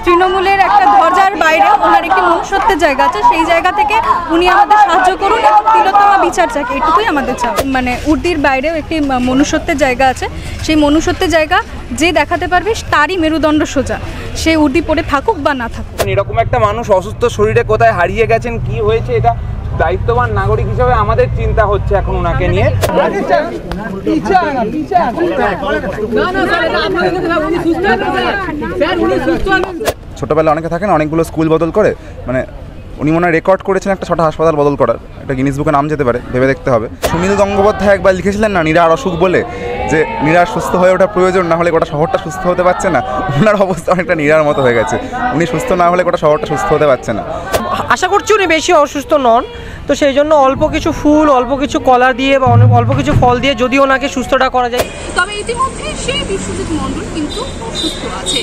তৃণমূলের একটা ধ্বজার বাইরে ওনার একটি মনুষ্যত্বের জায়গা আছে, সেই জায়গা থেকে উনি আমাদের সাহায্য করুন এবং তিলোত্তমা বিচার চাই, এটুকুই আমাদের চাই। মানে উর্দির বাইরেও একটি মনুষ্যত্বের জায়গা আছে, সেই মনুষ্যত্বের জায়গা যে দেখাতে পারবে তারই মেরুদণ্ড সোজা, সে উর্দি পরে থাকুক বা না থাকুক। এরকম একটা মানুষ অসুস্থ শরীরে কোথায় হারিয়ে গেছেন, কি হয়েছে, এটা দায়িত্ববান নাগরিক হিসেবে আমাদের চিন্তা হচ্ছে এখন ওনাকে নিয়ে। ছোটবেলা অনেকে থাকে না, অনেকগুলো স্কুল বদল করে, মানে উনি মনে হয় রেকর্ড করেছেন একটা 6টা হাসপাতাল বদল করার, একটা গিনিস বুকে নাম যেতে পারে, ভেবে দেখতে হবে। সুনীল গঙ্গোপাধ্যায় একবার লিখেছিলেন না নীরার অসুখ বলে, যে নীরার সুস্থ হয়ে ওঠা প্রয়োজন, না হলে গোটা শহরটা সুস্থ হতে পারছে না। ওনার অবস্থা অনেকটা নীরার মতো হয়ে গেছে, উনি সুস্থ না হলে গোটা শহরটা সুস্থ হতে পারছে না। আশা করছি উনি বেশি অসুস্থ নন, তো সেই জন্য অল্প কিছু ফুল, অল্প কিছু কলা দিয়ে বা অল্প কিছু ফল দিয়ে যদি ওনাকে সুস্থটা করা যায়। তবে ইতিমধ্যে সেই বিশ্বজিৎ মণ্ডল কিন্তু অসুস্থ আছে,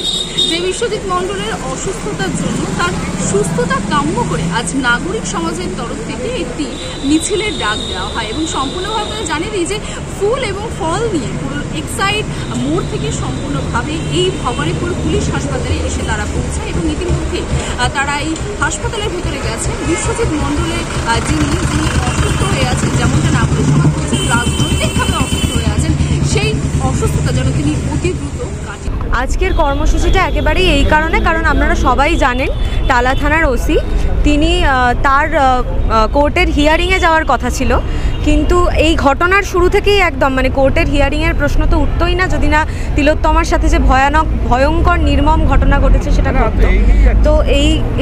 যে বিশ্বজিৎ মণ্ডলের অসুস্থতার জন্য তার সুস্থতা কাম্য করে আজ নাগরিক সমাজের তরফ থেকে একটি মিছিলের ডাক দেওয়া হয় এবং সম্পূর্ণভাবে জানিয়ে দিই যে ফুল এবং ফল নিয়ে পুরো এক্সাইড মোড় থেকে সম্পূর্ণভাবে এই ভবানীপুর পুলিশ হাসপাতালে এসে তারা পৌঁছায় এবং ইতিমধ্যে তারা এই হাসপাতালের ভেতরে গেছেন। বিশ্বজিৎ মণ্ডলের যিনি অসুস্থ হয়ে আছেন, যেমনটা নাগরিক সমাজ বলছেন রাজনৈতিকভাবে অসুস্থ হয়ে আছেন, সেই অসুস্থতা যেন তিনি অতি দ্রুত কাটিয়ে। আজকের কর্মসূচিটা একেবারেই এই কারণে, কারণ আপনারা সবাই জানেন টালা থানার ওসি তিনি তার কোর্টের হিয়ারিংয়ে যাওয়ার কথা ছিল, কিন্তু এই ঘটনার শুরু থেকেই একদম মানে কোর্টের হিয়ারিংয়ের প্রশ্ন তো উঠতই না যদি না তিলোত্তমার সাথে যে ভয়ঙ্কর নির্মম ঘটনা ঘটেছে সেটা ঘটত। তো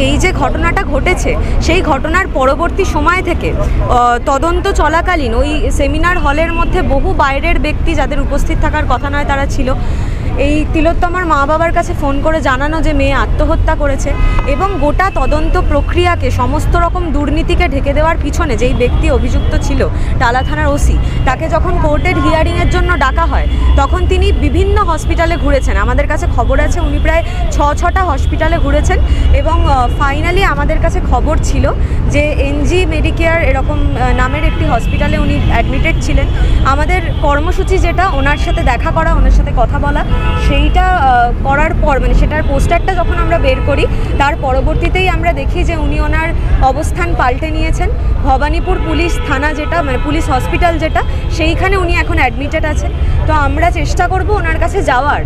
এই যে ঘটনাটা ঘটেছে সেই ঘটনার পরবর্তী সময় থেকে তদন্ত চলাকালীন ওই সেমিনার হলের মধ্যে বহু বাইরের ব্যক্তি যাদের উপস্থিত থাকার কথা নয় তারা ছিল। এই তিলোত্তমার মা বাবার কাছে ফোন করে জানানো যে মেয়ে আত্মহত্যা করেছে এবং গোটা তদন্ত প্রক্রিয়াকে সমস্ত রকম দুর্নীতিকে ঢেকে দেওয়ার পিছনে যেই ব্যক্তি অভিযুক্ত ছিল টালা থানার ওসি, তাকে যখন কোর্টের হিয়ারিংয়ের জন্য ডাকা হয় তখন তিনি বিভিন্ন হসপিটালে ঘুরেছেন। আমাদের কাছে খবর আছে উনি প্রায় 6টা হসপিটালে ঘুরেছেন এবং ফাইনালি আমাদের কাছে খবর ছিল যে এনজি মেডিকেয়ার এরকম নামের একটি হসপিটালে উনি অ্যাডমিটেড ছিলেন। আমাদের কর্মসূচি যেটা ওনার সাথে দেখা করা, ওনার সাথে কথা বলা, সেইটা করার পর মানে সেটার পোস্টারটা যখন আমরা বের করি তার পরবর্তীতেই আমরা দেখি যে উনি ওনার অবস্থান পাল্টে নিয়েছেন। ভবানীপুর পুলিশ থানা যেটা মানে পুলিশ হসপিটাল যেটা, সেইখানে উনি এখন অ্যাডমিটেড আছেন। তো আমরা চেষ্টা করব ওনার কাছে যাওয়ার।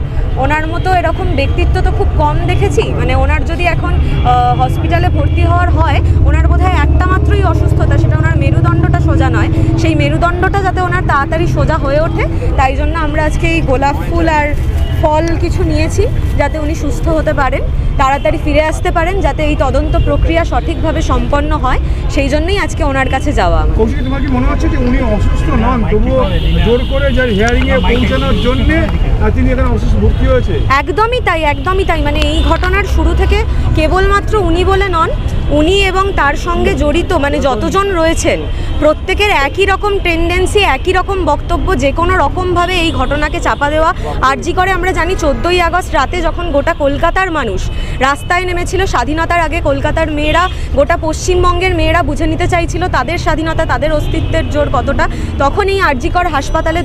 ওনার মতো এরকম ব্যক্তিত্ব তো খুব কম দেখেছি, মানে ওনার যদি এখন হসপিটালে ভর্তি হওয়ার হয়, ওনার বোধহয় একটা মাত্রই অসুস্থতা, সেটা ওনার মেরুদণ্ডটা সোজা নয়, সেই মেরুদণ্ডটা যাতে ওনার তাড়াতাড়ি সোজা হয়ে ওঠে তাই জন্য আমরা আজকে এই গোলাপ ফুল আর ফল কিছু নিয়েছি যাতে উনি সুস্থ হতে পারেন, তাড়াতাড়ি ফিরে আসতে পারেন, যাতে এই তদন্ত প্রক্রিয়া সঠিকভাবে সম্পন্ন হয়, সেই জন্যই আজকে ওনার কাছে যাওয়া। কৌশিক, তোমার কি মনে হচ্ছে যে উনি অসুস্থ নন, তবুও জোর করে যার হিয়ারিংয়ে পৌঁছানোর জন্য তিনি এখানে অসুস্থ ভর্তি হয়েছে? একদমই তাই, একদমই তাই। মানে এই ঘটনার শুরু থেকে কেবলমাত্র উনি বলে নন, উনি এবং তার সঙ্গে জড়িত মানে যতজন রয়েছেন প্রত্যেকের একই রকম টেন্ডেন্সি, একই রকম বক্তব্য, যে কোনো রকমভাবে এই ঘটনাকে চাপা দেওয়া। আরজি করে আমরা জানি 14ই আগস্ট রাতে যখন গোটা কলকাতার মানুষ রাস্তায় নেমেছিল, স্বাধীনতার আগে কলকাতার মেয়েরা, গোটা পশ্চিমবঙ্গের মেয়েরা বুঝে নিতে চাইছিল তাদের স্বাধীনতা, তাদের অস্তিত্বের জোর কতটা, তখন এই আরজি কর হাসপাতালে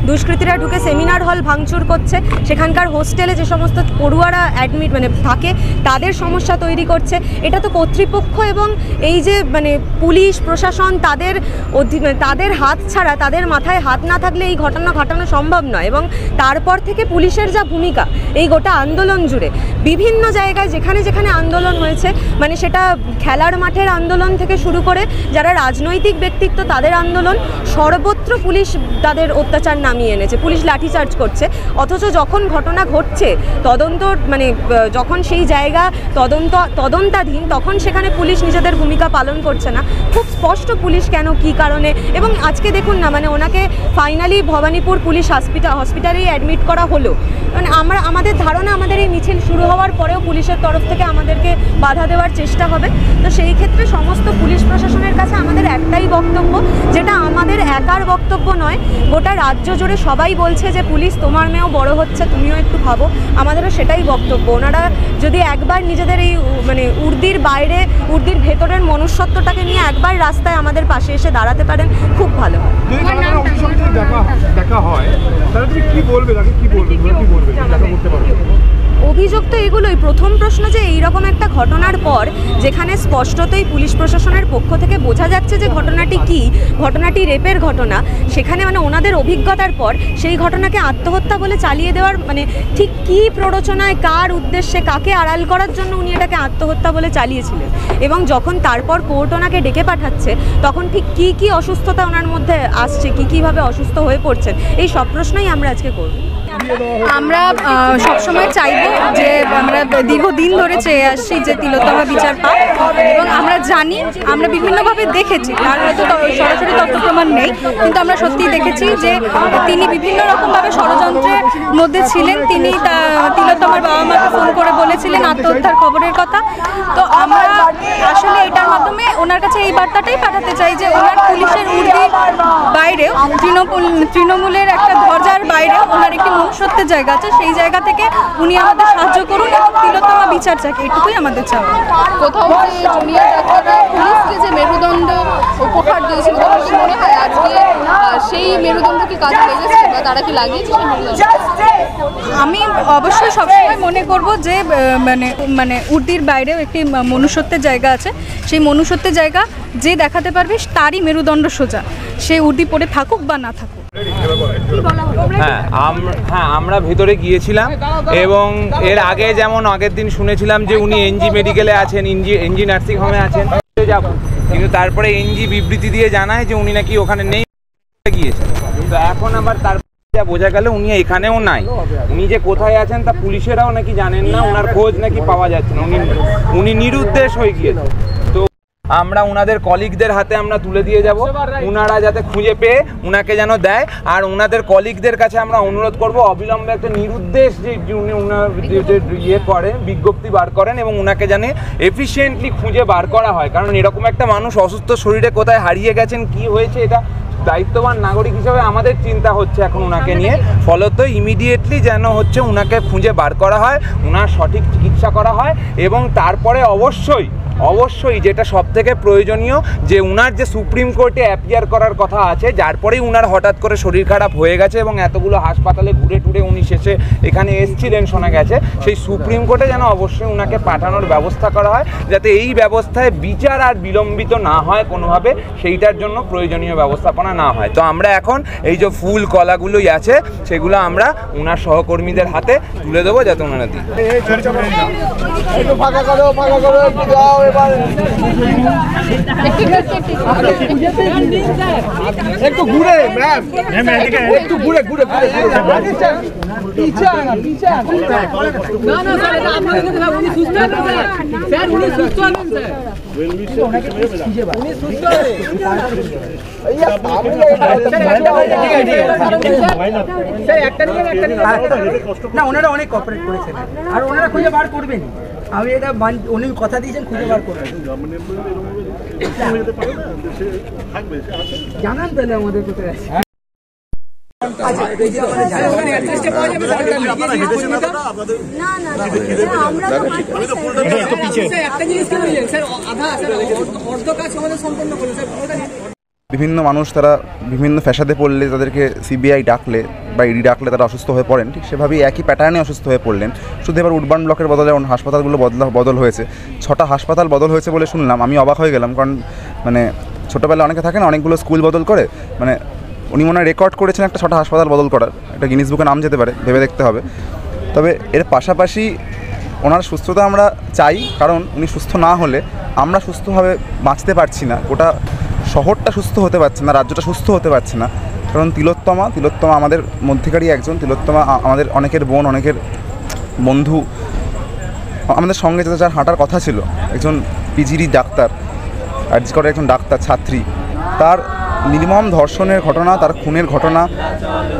দুষ্কৃতীরা ঢুকে সেমিনার হল ভাঙচুর করছে, সেখানকার হোস্টেলে যে সমস্ত পড়ুয়ারা অ্যাডমিট মানে থাকে তাদের সমস্যা তৈরি করছে। এটা তো কর্তৃপক্ষ এবং এই যে মানে পুলিশ প্রশাসন তাদের হাত ছাড়া, তাদের মাথায় হাত না থাকলে এই ঘটনা ঘটানো সম্ভব নয়। এবং তারপর থেকে পুলিশের যা ভূমিকা এই গোটা আন্দোলন জুড়ে বিভিন্ন জায়গায় যেখানে যেখানে আন্দোলন হয়েছে, মানে সেটা খেলার মাঠের আন্দোলন থেকে শুরু করে যারা রাজনৈতিক ব্যক্তিত্ব তাদের আন্দোলন, সর্বত্র পুলিশ তাদের অত্যাচার নামিয়ে এনেছে, পুলিশ লাঠিচার্জ করছে। অথচ যখন ঘটনা ঘটছে তদন্ত মানে যখন সেই জায়গা তদন্তাধীন, তখন সেখানে পুলিশ নিজেদের ভূমিকা পালন করছে না। খুব স্পষ্ট পুলিশ কেন, কী কারণে। এবং আজকে দেখুন না, মানে ওনাকে ফাইনালি ভবানীপুর পুলিশ হসপিটালেই অ্যাডমিট করা হলো। মানে আমাদের ধারণা আমাদের এই মিছিল শুরু হওয়ার পরেও পুলিশের তরফ থেকে আমাদেরকে বাধা দেওয়ার চেষ্টা হবে। তো সেই ক্ষেত্রে সমস্ত পুলিশ প্রশাসনের কাছে আমাদের একটাই বক্তব্য, যেটা আমাদের একার বক্তব্য নয়, গোটা রাজ্য জুড়ে সবাই বলছে যে পুলিশ তোমার মেয়েও বড় হচ্ছে, তুমিও একটু ভাবো। আমাদেরও সেটাই বক্তব্য। ওনারা যদি একবার নিজেদের এই মানে উর্দির বাইরে, উর্দির ভেতরের মনুষ্যত্বটাকে নিয়ে একবার রাস্তায় আমাদের পাশে এসে দাঁড়াতে পারেন, খুব ভালো হয়। দেখা হয় তাহলে তুমি কি বলবে, তাকে কি বলবে, কি বলবে, দেখা করতে পারবে? অভিযোগ তো এগুলোই। প্রথম প্রশ্ন যে এইরকম একটা ঘটনার পর যেখানে স্পষ্টতই পুলিশ প্রশাসনের পক্ষ থেকে বোঝা যাচ্ছে যে ঘটনাটি কি, ঘটনাটি রেপের ঘটনা, সেখানে মানে ওনাদের অভিজ্ঞতার পর সেই ঘটনাকে আত্মহত্যা বলে চালিয়ে দেওয়ার মানে ঠিক কী প্ররোচনায়, কার উদ্দেশ্যে, কাকে আড়াল করার জন্য উনি এটাকে আত্মহত্যা বলে চালিয়েছিলেন। এবং যখন তারপর কোর্ট ওনাকে ডেকে পাঠাচ্ছে তখন ঠিক কী কী অসুস্থতা ওনার মধ্যে আসছে, কীভাবে অসুস্থ হয়ে পড়ছেন, এই সব প্রশ্নই আমরা আজকে করব। আমরা সবসময় চাইবো যে আমরা দীর্ঘদিন ধরে চেয়ে আসছি যে তিলোত্তমা বিচার পাক, এবং আমরা জানি, আমরা বিভিন্নভাবে দেখেছি, তার হয়তো সরাসরি তথ্য প্রমাণ নেই, কিন্তু আমরা সত্যিই দেখেছি যে তিনি বিভিন্ন রকমভাবে ষড়যন্ত্রের মধ্যে ছিলেন। তিনি তিলোত্তমার বাবা মাকে ফোন করে বলেছিলেন আত্মহত্যার খবরের কথা। তো আমরা আসলে এটার মাধ্যমে ওনার কাছে এই বার্তাটাই পাঠাতে চাই যে ওনার পুলিশের উর্দির বাইরেও, তৃণমূলের একটা দরজার বাইরেও ওনার একটি মনুষ্যত্বের জায়গা আছে। সেই জায়গা থেকে উনি আমাদের সাহায্য করুন এবং তিলোত্তমা বিচার চাই, এটুকুই আমাদের চাওয়া। কোথাও যে জুনিয়র ডাক্তাররা পুলিশকে যে মেরুদণ্ড উপহার দিয়েছিল, তখন কি মনে হয় আজকে সেই মেরুদণ্ড কি কাজে লেগেছে বা তারা কি লাগিয়েছে সেই মেরুদণ্ড? আমি অবশ্যই সবসময় মনে করব যে মানে উর্দির বাইরেও একটি মনুষ্যত্বের জায়গা আছে। সেই মনুষ্যত্বের জায়গা যে দেখাতে পারবে তারই মেরুদণ্ড সোজা, সে উর্দি পরে থাকুক বা না থাকুক। হ্যাঁ, আমরা ভেতরে গিয়েছিলাম এবং এর আগে যেমন আগের দিন শুনেছিলাম যে উনি এনজি মেডিকেলে আছেন, এনজি নার্সিং হোমে আছেন, যাব, কিন্তু তারপরে এনজি বিবৃতি দিয়ে জানায় যে উনি নাকি ওখানে নেই, গিয়েছেন। তো এখন আবার তারপরে যা বোঝা গেল উনি এখানেও নাই। উনি যে কোথায় আছেন তা পুলিশেরাও নাকি জানেন না, ওনার খোঁজ নাকি পাওয়া যাচ্ছে না, উনি নিরুদ্দেশ হয়ে গিয়েছেন। তো আমরা ওনাদের কলিগদের হাতে আমরা তুলে দিয়ে যাব, ওনারা যাতে খুঁজে পেয়ে ওনাকে যেন দেয়। আর ওনাদের কলিগদের কাছে আমরা অনুরোধ করব অবিলম্বে একটা নিরুদ্দেশ যে উনি ইয়ে করেন, বিজ্ঞপ্তি বার করেন এবং ওনাকে জানে এফিশিয়েন্টলি খুঁজে বার করা হয়। কারণ এরকম একটা মানুষ অসুস্থ শরীরে কোথায় হারিয়ে গেছেন, কি হয়েছে, এটা দায়িত্ববান নাগরিক হিসাবে আমাদের চিন্তা হচ্ছে এখন ওনাকে নিয়ে। ফলত ইমিডিয়েটলি যেন হচ্ছে ওনাকে খুঁজে বার করা হয়, ওনার সঠিক চিকিৎসা করা হয় এবং তারপরে অবশ্যই যেটা সব থেকে প্রয়োজনীয় যে উনার যে সুপ্রিম কোর্টে অ্যাপিয়ার করার কথা আছে, যার পরেই উনার হঠাৎ করে শরীর খারাপ হয়ে গেছে এবং এতগুলো হাসপাতালে ঘুরে টুরে উনি শেষে এখানে এসেছিলেন শোনা গেছে, সেই সুপ্রিম কোর্টে যেন অবশ্যই উনাকে পাঠানোর ব্যবস্থা করা হয়, যাতে এই ব্যবস্থায় বিচার আর বিলম্বিত না হয় কোনোভাবে, সেইটার জন্য প্রয়োজনীয় ব্যবস্থাপনা না হয়। তো আমরা এখন এই যে ফুল কলাগুলোই আছে সেগুলো আমরা উনার সহকর্মীদের হাতে তুলে দেবো যাতে ওনারা দিই। একটু ঘুরে ম্যাম, একটু ঘুরে ঘুরে ঘুরে পিছে আনা, পিছে আনা। না না স্যার, এটা আপনাদের কথা, উনি সুস্থ আছেন স্যার, উনি সুস্থ আছেন স্যার, উনি সুস্থ আছেন। না, ওনারা অনেক কোঅপারেট করেছেন আর ওনারা খুঁজে বার করবেন। আমি এটা উনি কথা দিয়েছেন খুঁজে বার করবেন, জানান তাহলে আমাদের কোথায় আছে। বিভিন্ন মানুষ তারা বিভিন্ন ফ্যাসাদে পড়লে তাদেরকে সিবিআই ডাকলে বা ইডি ডাকলে তারা অসুস্থ হয়ে পড়েন, ঠিক সেভাবেই একই প্যাটার্নে অসুস্থ হয়ে পড়লেন। শুধু এবার উডবার্ন ব্লকের বদলে হাসপাতালগুলো বদল হয়েছে, 6টা হাসপাতাল বদল হয়েছে বলে শুনলাম। আমি অবাক হয়ে গেলাম, কারণ মানে ছোটোবেলায় অনেকে থাকে না, অনেকগুলো স্কুল বদল করে, মানে উনি মনে হয় রেকর্ড করেছেন একটা 6টা হাসপাতাল বদল করার, একটা গিনিস বুকে নাম যেতে পারে, ভেবে দেখতে হবে। তবে এর পাশাপাশি ওনার সুস্থতা আমরা চাই, কারণ উনি সুস্থ না হলে আমরা সুস্থভাবে বাঁচতে পারছি না, গোটা শহরটা সুস্থ হতে পারছে না, রাজ্যটা সুস্থ হতে পারছে না। কারণ তিলোত্তমা আমাদের মধ্যেকারই একজন, তিলোত্তমা আমাদের অনেকের বোন, অনেকের বন্ধু, আমাদের সঙ্গে যার হাঁটার কথা ছিল, একজন পিজিডি ডাক্তার, আরজি করের একজন ডাক্তার ছাত্রী, তার নির্মম ধর্ষণের ঘটনা, তার খুনের ঘটনা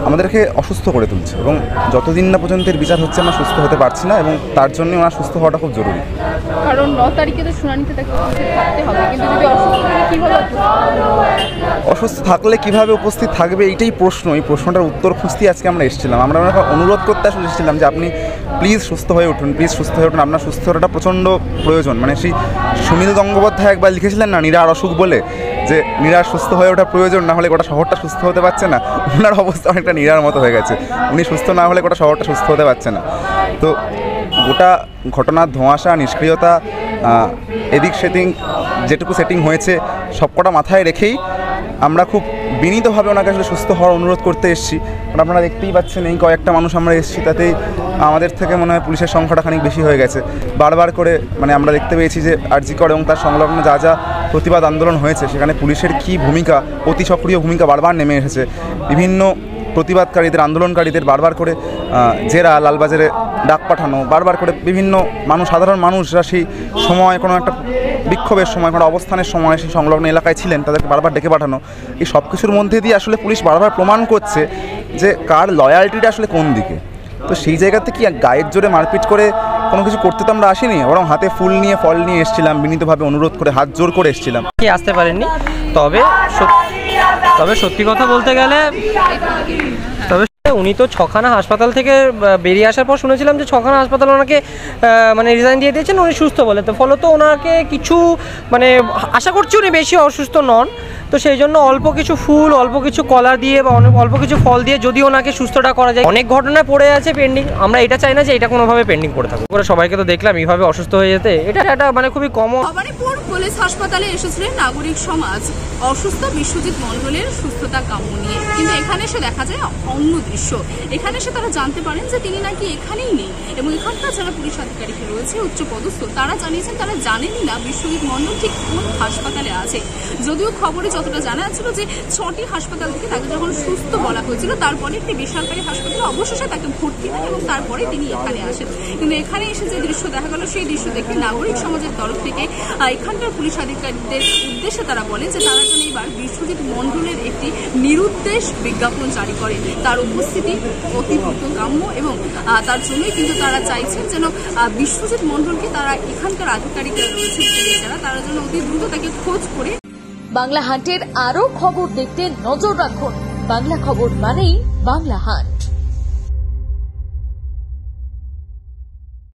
আমাদেরকে অসুস্থ করে তুলছে এবং যতদিন না পর্যন্ত এর বিচার হচ্ছে আমরা সুস্থ হতে পারছি না এবং তার জন্যই ওনার সুস্থ হওয়াটা খুব জরুরি। কারণ 9 তারিখে তো শুনানিতে তাকে উপস্থিত থাকতে হবে, কিন্তু যদি অসুস্থ থাকে কিভাবে অসুস্থ থাকলে কিভাবে উপস্থিত থাকবে, এইটাই প্রশ্ন। এই প্রশ্নটার উত্তর খুঁজতেই আজকে আমরা এসেছিলাম। আমরা ওনাকে অনুরোধ করতে আসলে এসেছিলাম যে আপনি প্লিজ সুস্থ হয়ে উঠুন, প্লিজ সুস্থ হয়ে উঠুন, আপনার সুস্থ হওয়াটা প্রচণ্ড প্রয়োজন। মানে সেই সুনীল গঙ্গোপাধ্যায় একবার লিখেছিলেন না নীরার অসুখ বলে, যে নীরার সুস্থ হয়ে ওঠা প্রয়োজন, না হলে গোটা শহরটা সুস্থ হতে পারছে না। ওনার অবস্থা অনেকটা নীরার মতো হয়ে গেছে, উনি সুস্থ না হলে গোটা শহরটা সুস্থ হতে পারছে না। তো গোটা ঘটনার ধোঁয়াশা, নিষ্ক্রিয়তা, এদিক সেদিক যেটুকু সেটিং হয়েছে সবকটা মাথায় রেখেই আমরা খুব বিনীতভাবে ওনাকে আসলে সুস্থ হওয়ার অনুরোধ করতে এসেছি। কারণ আপনারা দেখতেই পাচ্ছেন এই কয়েকটা মানুষ আমরা এসেছি, তাতেই আমাদের থেকে মনে হয় পুলিশের সংখ্যাটা খানিক বেশি হয়ে গেছে। বারবার করে আমরা দেখতে পেয়েছি যে আরজি কর এবং তার সংলগ্ন যা যা প্রতিবাদ আন্দোলন হয়েছে সেখানে পুলিশের কী ভূমিকা, অতি সক্রিয় ভূমিকা বারবার নেমে এসেছে। বিভিন্ন প্রতিবাদকারীদের, আন্দোলনকারীদের বারবার করে জেরা, লালবাজারে ডাক পাঠানো, বারবার করে বিভিন্ন সাধারণ মানুষরা সেই সময় কোনো একটা বিক্ষোভের সময়, কোনো অবস্থানের সময় সেই সংলগ্ন এলাকায় ছিলেন, তাদেরকে বারবার ডেকে পাঠানো, এই সব কিছুর মধ্যে দিয়ে আসলে পুলিশ বারবার প্রমাণ করছে যে কার লয়ালটিটা আসলে কোন দিকে। তো সেই জায়গাতে কি গায়ের জোরে মারপিট করে কোনো কিছু করতে তো আমরা আসিনি, বরং হাতে ফুল নিয়ে, ফল নিয়ে এসেছিলাম, বিনীতভাবে অনুরোধ করে, হাত জোর করে এসেছিলাম। কি আসতে পারেননি, তবে সত্যি কথা বলতে গেলে উনি তো 6খানা হাসপাতাল থেকে বেরিয়ে আসার পর শুনেছিলাম যে 6খানা হাসপাতাল ওনাকে রিজাইন দিয়ে দিয়েছেন উনি সুস্থ বলে। তো ফলত ওনাকে কিছু আশা করছি উনি বেশি অসুস্থ নন। তো সেই জন্য অল্প কিছু ফুল, অল্প কিছু কলা দিয়ে বা অল্প কিছু ফল দিয়ে যদি ওনাকে সুস্থটা করা যায়। অনেক ঘটনা পড়ে আছে পেন্ডিং, আমরা এটা চাই না যে এটা কোনোভাবে পেন্ডিং পড়ে থাকুক। সবাইকে তো দেখলাম এইভাবে অসুস্থ হয়ে যেতে, এটা খুবই কমন। ভবানীপুর পুলিশ হাসপাতালে এসেছিলেন নাগরিক সমাজ অসুস্থ বিশ্বজিৎ মণ্ডলের সুস্থতা কাম্য নিয়ে, কিন্তু এখানে এসে দেখা যায় অন্য দৃশ্য। এখানে এসে তারা জানতে পারেন যে তিনি নাকি এখানেই নেই, এবং এখানকার যারা পুলিশ আধিকারিক রয়েছে উচ্চপদস্থ তারা জানিয়েছেন তারা জানেনই না বিশ্বজিৎ মণ্ডল ঠিক কোন হাসপাতালে আছে। যদিও খবরে যতটা জানা যাচ্ছিল যে 6টি হাসপাতাল থেকে তাকে যখন সুস্থ বলা হয়েছিল, তারপরে একটি বেসরকারি হাসপাতালে অবশেষে তাকে ভর্তি হয় এবং তারপরে তিনি এখানে আসেন। কিন্তু এখানে এসে যে দৃশ্য দেখা গেল, সেই দৃশ্য দেখে নাগরিক সমাজের তরফ থেকে এখানকার পুলিশ আধিকারিকদের উদ্দেশ্যে তারা বলেন যে তারা যেন এবার বিশ্বজিৎ মণ্ডলের একটি নিরুদ্দেশ বিজ্ঞাপন জারি করে। তার উপস্থিতি অতিরিক্ত কাম্য এবং তার জন্যই কিন্তু তারা চাইছেন যেন বিশ্বজিৎ মণ্ডলকে তারা এখানকার আধিকারিকরা রয়েছে যারা, তারা যেন অতি দ্রুত তাকে খোঁজ করে। বাংলা হান্টের আরো খবর দেখতে নজর রাখুন। বাংলা খবর মানেই বাংলা হান্ট।